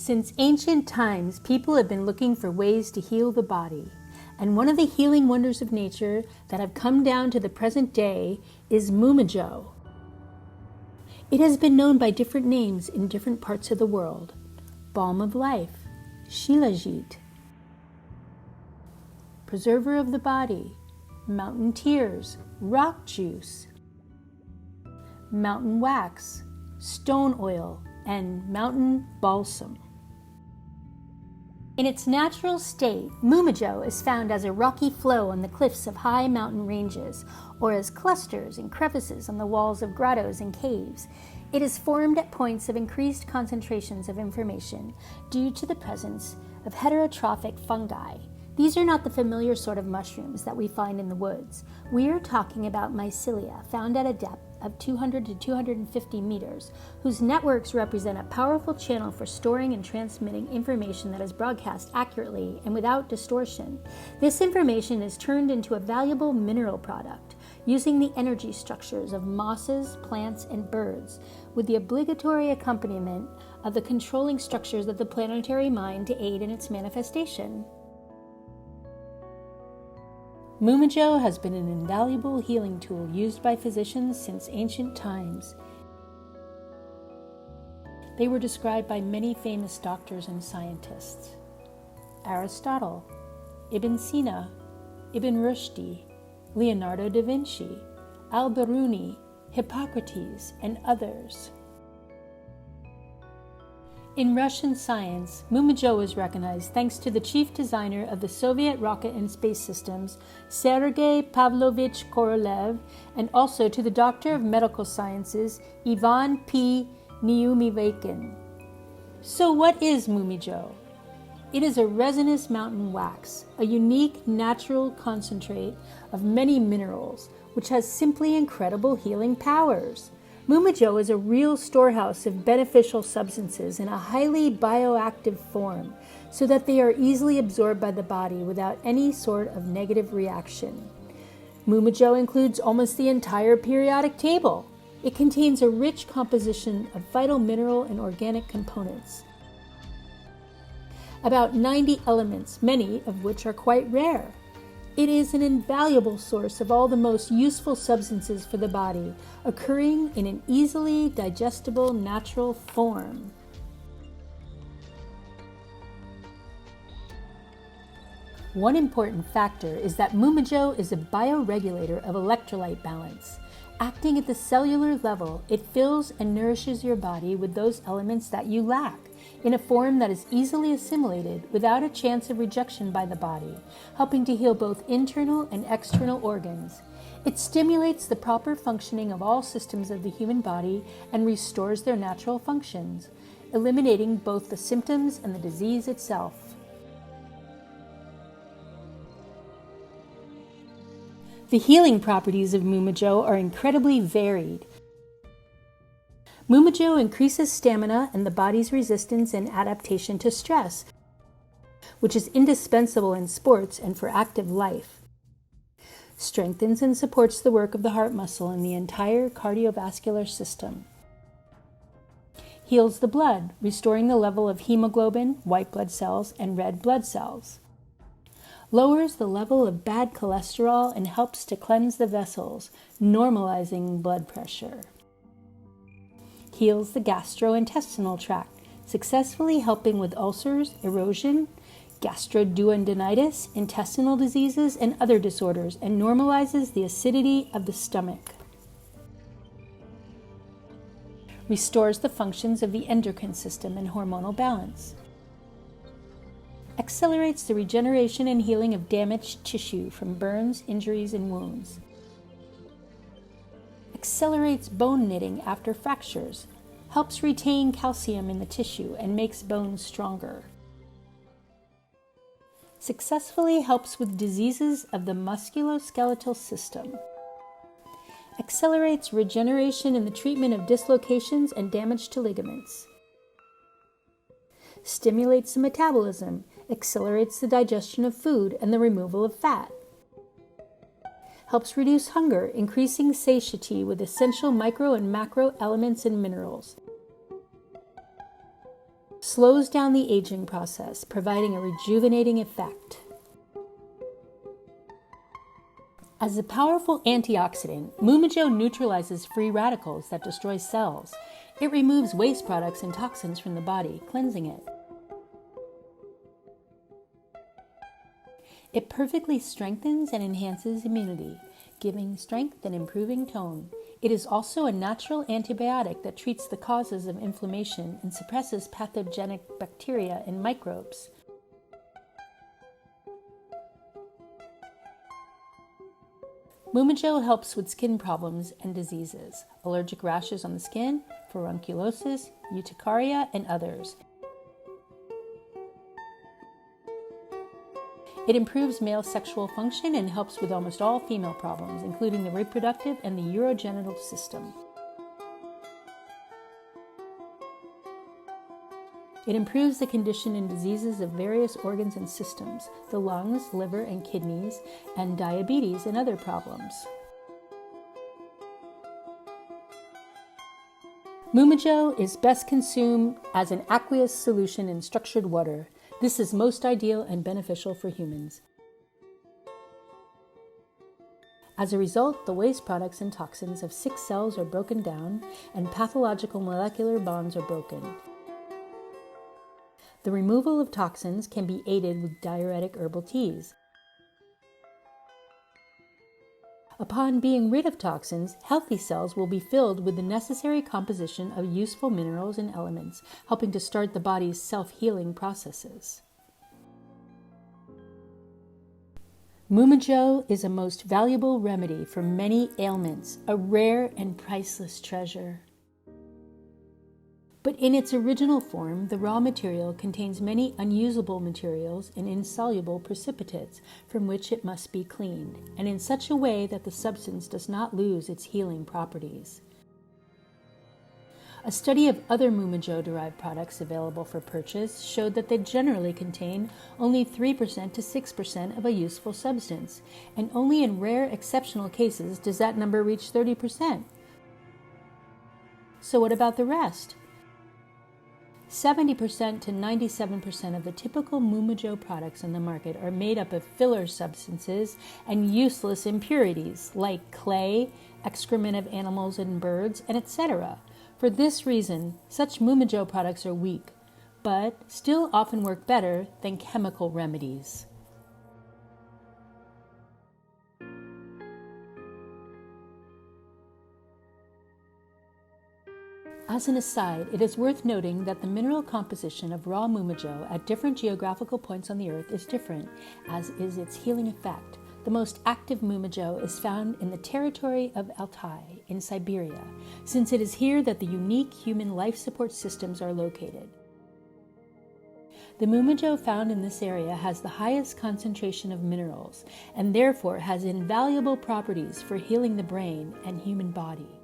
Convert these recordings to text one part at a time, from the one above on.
Since ancient times, people have been looking for ways to heal the body. And one of the healing wonders of nature that have come down to the present day is MUMIJO. It has been known by different names in different parts of the world. Balm of life, Shilajit, preserver of the body, mountain tears, rock juice, mountain wax, stone oil, and mountain balsam. In its natural state, MUMIJO is found as a rocky flow on the cliffs of high mountain ranges, or as clusters and crevices on the walls of grottos and caves. It is formed at points of increased concentrations of information due to the presence of heterotrophic fungi. These are not the familiar sort of mushrooms that we find in the woods. We are talking about mycelia found at a depth of 200 to 250 meters, whose networks represent a powerful channel for storing and transmitting information that is broadcast accurately and without distortion. This information is turned into a valuable mineral product using the energy structures of mosses, plants, and birds, with the obligatory accompaniment of the controlling structures of the planetary mind to aid in its manifestation. MUMIJO has been an invaluable healing tool used by physicians since ancient times. They were described by many famous doctors and scientists: Aristotle, Ibn Sina, Ibn Rushdi, Leonardo da Vinci, Al-Biruni, Hippocrates, and others. In Russian science, MUMIJO is recognized thanks to the chief designer of the Soviet rocket and space systems, Sergei Pavlovich Korolev, and also to the doctor of medical sciences, Ivan P. Neumivakin. So what is MUMIJO? It is a resinous mountain wax, a unique natural concentrate of many minerals, which has simply incredible healing powers. MUMIJO is a real storehouse of beneficial substances in a highly bioactive form, so that they are easily absorbed by the body without any sort of negative reaction. MUMIJO includes almost the entire periodic table. It contains a rich composition of vital mineral and organic components. About 90 elements, many of which are quite rare. It is an invaluable source of all the most useful substances for the body, occurring in an easily digestible natural form. One important factor is that MUMIJO is a bioregulator of electrolyte balance. Acting at the cellular level, it fills and nourishes your body with those elements that you lack, in a form that is easily assimilated without a chance of rejection by the body, helping to heal both internal and external organs. It stimulates the proper functioning of all systems of the human body and restores their natural functions, eliminating both the symptoms and the disease itself. The healing properties of MUMIJO are incredibly varied. MUMIJO increases stamina and the body's resistance and adaptation to stress, which is indispensable in sports and for active life. Strengthens and supports the work of the heart muscle and the entire cardiovascular system. Heals the blood, restoring the level of hemoglobin, white blood cells, and red blood cells. Lowers the level of bad cholesterol and helps to cleanse the vessels, normalizing blood pressure. Heals the gastrointestinal tract, successfully helping with ulcers, erosion, gastroduodenitis, intestinal diseases, and other disorders, and normalizes the acidity of the stomach. Restores the functions of the endocrine system and hormonal balance. Accelerates the regeneration and healing of damaged tissue from burns, injuries, and wounds. Accelerates bone knitting after fractures, helps retain calcium in the tissue, and makes bones stronger. Successfully helps with diseases of the musculoskeletal system. Accelerates regeneration in the treatment of dislocations and damage to ligaments. Stimulates the metabolism, accelerates the digestion of food and the removal of fat. Helps reduce hunger, increasing satiety with essential micro and macro elements and minerals. slows down the aging process, providing a rejuvenating effect. As a powerful antioxidant, MUMIJO neutralizes free radicals that destroy cells. It removes waste products and toxins from the body, cleansing it. It perfectly strengthens and enhances immunity, giving strength and improving tone. It is also a natural antibiotic that treats the causes of inflammation and suppresses pathogenic bacteria and microbes. MUMIJO helps with skin problems and diseases, allergic rashes on the skin, furunculosis, urticaria, and others. It improves male sexual function and helps with almost all female problems, including the reproductive and the urogenital system. It improves the condition and diseases of various organs and systems, the lungs, liver, and kidneys, and diabetes and other problems. MUMIJO is best consumed as an aqueous solution in structured water. This is most ideal and beneficial for humans. As a result, the waste products and toxins of sick cells are broken down and pathological molecular bonds are broken. The removal of toxins can be aided with diuretic herbal teas. Upon being rid of toxins, healthy cells will be filled with the necessary composition of useful minerals and elements, helping to start the body's self-healing processes. MUMIJO is a most valuable remedy for many ailments, a rare and priceless treasure. But in its original form, the raw material contains many unusable materials and insoluble precipitates from which it must be cleaned, and in such a way that the substance does not lose its healing properties. A study of other MUMIJO-derived products available for purchase showed that they generally contain only 3% to 6% of a useful substance, and only in rare exceptional cases does that number reach 30%. So what about the rest? 70% to 97% of the typical MUMIJO products on the market are made up of filler substances and useless impurities like clay, excrement of animals and birds, and etc. For this reason, such MUMIJO products are weak, but still often work better than chemical remedies. As an aside, it is worth noting that the mineral composition of raw MUMIJO at different geographical points on the earth is different, as is its healing effect. The most active MUMIJO is found in the territory of Altai in Siberia, since it is here that the unique human life support systems are located. The MUMIJO found in this area has the highest concentration of minerals, and therefore has invaluable properties for healing the brain and human body.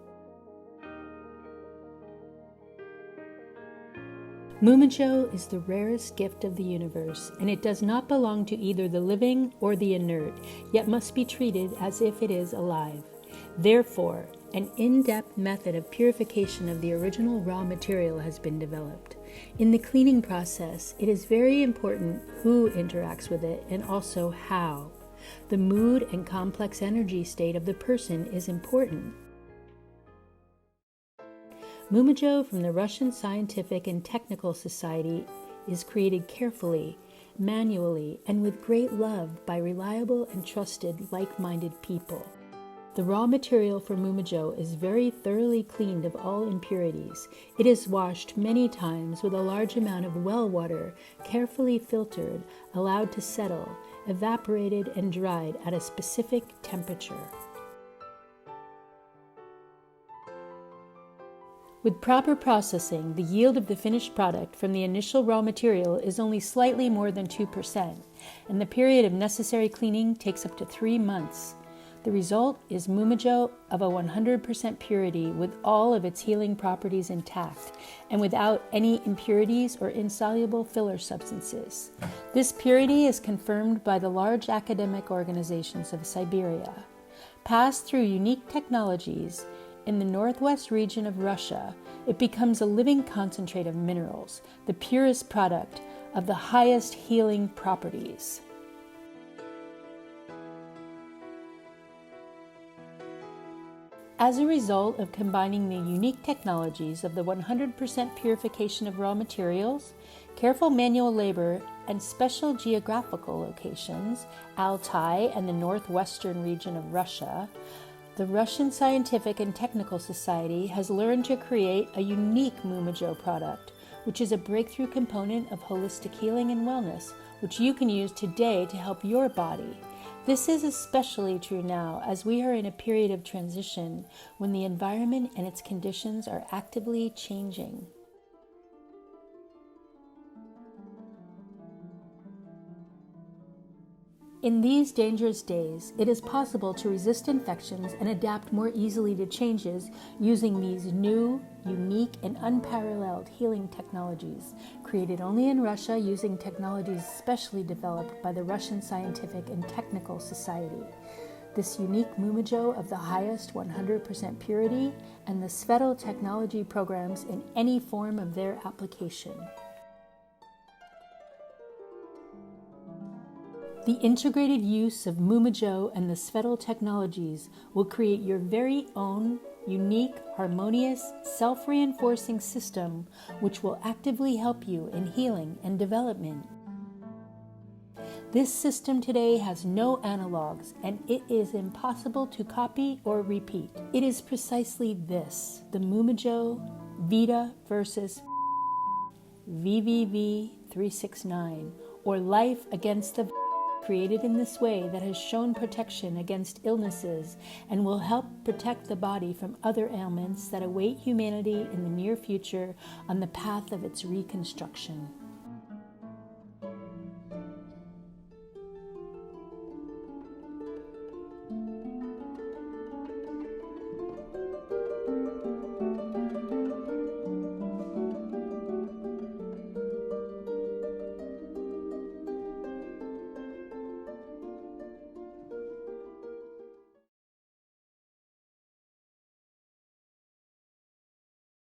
MUMIJO is the rarest gift of the universe, and it does not belong to either the living or the inert, yet must be treated as if it is alive. Therefore, an in-depth method of purification of the original raw material has been developed. In the cleaning process, it is very important who interacts with it and also how. The mood and complex energy state of the person is important. MUMIJO from the Russian Scientific and Technical Society is created carefully, manually, and with great love by reliable and trusted like-minded people. The raw material for MUMIJO is very thoroughly cleaned of all impurities. It is washed many times with a large amount of well water, carefully filtered, allowed to settle, evaporated, and dried at a specific temperature. With proper processing, the yield of the finished product from the initial raw material is only slightly more than 2%, and the period of necessary cleaning takes up to 3 months. The result is MUMIJO of a 100% purity with all of its healing properties intact, and without any impurities or insoluble filler substances. This purity is confirmed by the large academic organizations of Siberia. Passed through unique technologies, in the northwest region of Russia, it becomes a living concentrate of minerals, the purest product of the highest healing properties. As a result of combining the unique technologies of the 100% purification of raw materials, careful manual labor, and special geographical locations, Altai and the northwestern region of Russia, the Russian Scientific and Technical Society has learned to create a unique MUMIJO product, which is a breakthrough component of holistic healing and wellness, which you can use today to help your body. This is especially true now as we are in a period of transition when the environment and its conditions are actively changing. In these dangerous days, it is possible to resist infections and adapt more easily to changes using these new, unique, and unparalleled healing technologies, created only in Russia using technologies specially developed by the Russian Scientific and Technical Society. This unique MUMIJO of the highest 100% purity and the Svedal technology programs in any form of their application. The integrated use of MUMIJO and the Svedal technologies will create your very own, unique, harmonious, self-reinforcing system which will actively help you in healing and development. This system today has no analogs and it is impossible to copy or repeat. It is precisely this, the MUMIJO Vita versus VVV-369, or life against the created in this way that has shown protection against illnesses and will help protect the body from other ailments that await humanity in the near future on the path of its reconstruction.